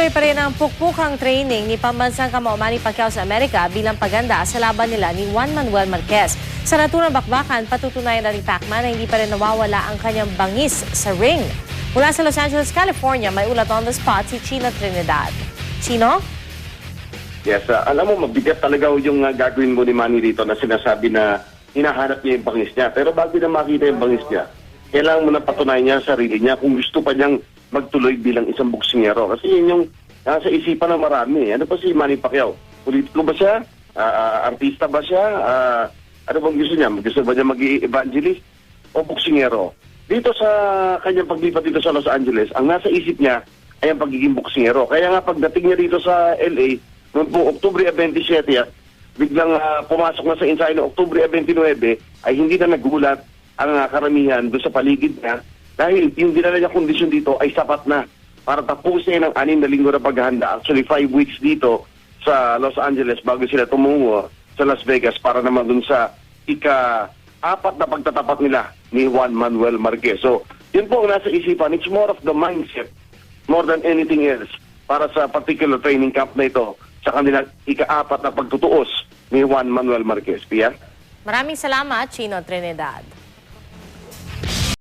Tuloy pa rin ang pukpukang training ni pambansang kamao Manny Pacquiao sa Amerika bilang paganda sa laban nila ni Juan Manuel Marquez. Sa naturang bakbakan, patutunayan na ni Pacman na hindi pa rin nawawala ang kanyang bangis sa ring. Mula sa Los Angeles, California, may ulat on the spot si Chino Trinidad. Chino? Yes, alam mo, mabigat talaga yung gagawin mo ni Manny rito na sinasabi na hinahanap niya yung bangis niya. Pero bago na makita yung bangis niya, kailangan mo na patunayan niya sa sarili niya kung gusto pa niyang magtuloy bilang isang boksingero. Kasi yun yung nasa isipan ng marami. Ano pa si Manny Pacquiao? Politiko ba siya? Artista ba siya? Ano bang gusto niya? Gusto ba niya mag-evangelist? O boksingero? Dito sa kanyang paglipat dito sa Los Angeles, ang nasa isip niya ay ang pagiging boksingero. Kaya nga pagdating niya dito sa LA, noong Oktubre 27, biglang pumasok na sa ensayo noong Oktubre 29, ay hindi na nagulat ang karamihan doon sa paligid niya dahil yung dinala niya kondisyon dito ay sapat na para tapusin ang 6 na linggo na paghahanda. Actually, 5 weeks dito sa Los Angeles bago sila tumungo sa Las Vegas para naman dun sa ika-4 na pagtatapat nila ni Juan Manuel Marquez. So, yun po ang nasa isipan. It's more of the mindset more than anything else para sa particular training camp na ito sa kanilang ika-4 na pagtutuos ni Juan Manuel Marquez. Pia? Maraming salamat, Chino Trinidad.